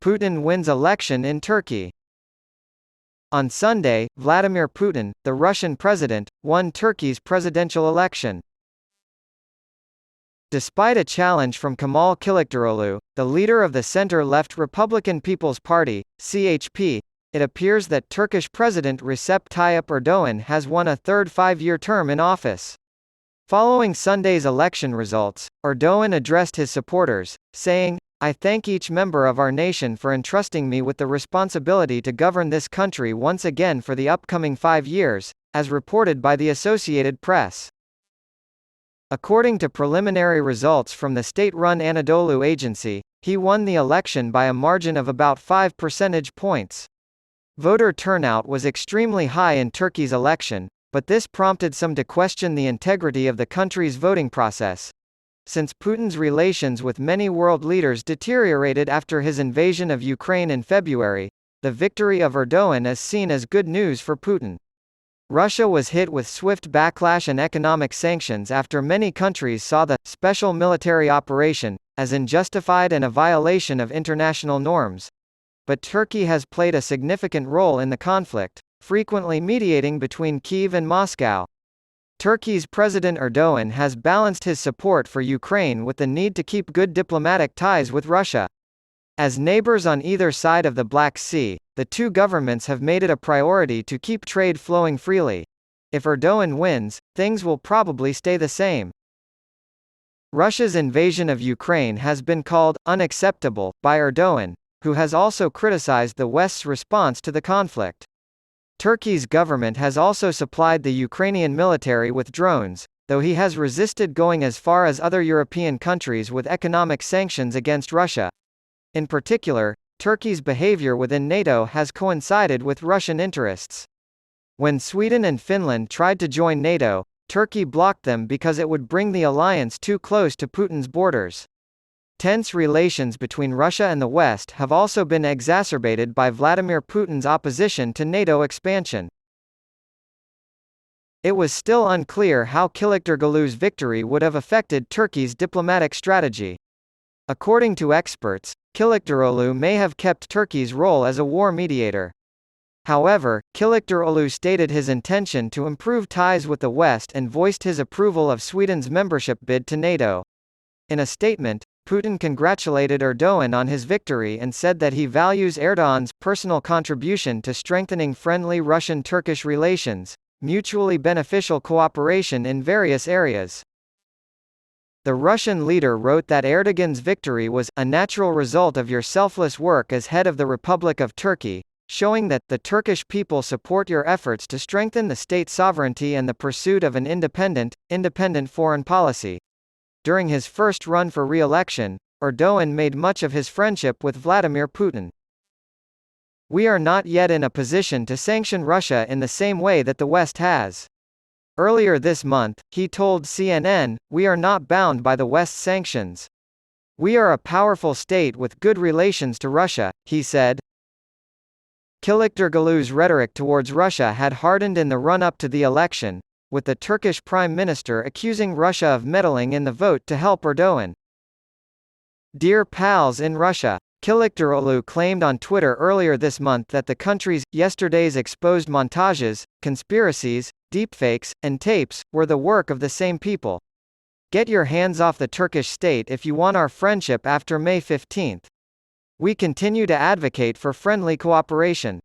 Putin wins election in Turkey. On Sunday, Vladimir Putin, the Russian president, won Turkey's presidential election. Despite a challenge from Kemal Kılıçdaroğlu, the leader of the center-left Republican People's Party, CHP, it appears that Turkish President Recep Tayyip Erdoğan has won a third five-year term in office. Following Sunday's election results, Erdoğan addressed his supporters, saying, "I thank each member of our nation for entrusting me with the responsibility to govern this country once again for the upcoming 5 years," as reported by the Associated Press. According to preliminary results from the state-run Anadolu Agency, he won the election by a margin of about 5 percentage points. Voter turnout was extremely high in Turkey's election, but this prompted some to question the integrity of the country's voting process. Since Putin's relations with many world leaders deteriorated after his invasion of Ukraine in February, the victory of Erdoğan is seen as good news for Putin. Russia was hit with swift backlash and economic sanctions after many countries saw the special military operation as unjustified and a violation of international norms. But Turkey has played a significant role in the conflict, frequently mediating between Kyiv and Moscow. Turkey's President Erdoğan has balanced his support for Ukraine with the need to keep good diplomatic ties with Russia. As neighbors on either side of the Black Sea, the two governments have made it a priority to keep trade flowing freely. If Erdoğan wins, things will probably stay the same. Russia's invasion of Ukraine has been called unacceptable by Erdoğan, who has also criticized the West's response to the conflict. Turkey's government has also supplied the Ukrainian military with drones, though he has resisted going as far as other European countries with economic sanctions against Russia. In particular, Turkey's behavior within NATO has coincided with Russian interests. When Sweden and Finland tried to join NATO, Turkey blocked them because it would bring the alliance too close to Putin's borders. Tense relations between Russia and the West have also been exacerbated by Vladimir Putin's opposition to NATO expansion. It was still unclear how Kılıçdaroğlu's victory would have affected Turkey's diplomatic strategy. According to experts, Kılıçdaroğlu may have kept Turkey's role as a war mediator. However, Kılıçdaroğlu stated his intention to improve ties with the West and voiced his approval of Sweden's membership bid to NATO. In a statement, Putin congratulated Erdoğan on his victory and said that he values Erdoğan's personal contribution to strengthening friendly Russian-Turkish relations, mutually beneficial cooperation in various areas. The Russian leader wrote that Erdoğan's victory was a natural result of your selfless work as head of the Republic of Turkey, showing that the Turkish people support your efforts to strengthen the state sovereignty and the pursuit of an independent foreign policy. During his first run for re-election, Erdoğan made much of his friendship with Vladimir Putin. "We are not yet in a position to sanction Russia in the same way that the West has." Earlier this month, he told CNN, "We are not bound by the West's sanctions. We are a powerful state with good relations to Russia," he said. Kılıçdaroğlu's rhetoric towards Russia had hardened in the run-up to the election, with the Turkish Prime Minister accusing Russia of meddling in the vote to help Erdoğan. "Dear pals in Russia," Kılıçdaroğlu claimed on Twitter earlier this month that the country's yesterday's exposed montages, conspiracies, deepfakes, and tapes were the work of the same people. "Get your hands off the Turkish state if you want our friendship after May 15th. We continue to advocate for friendly cooperation."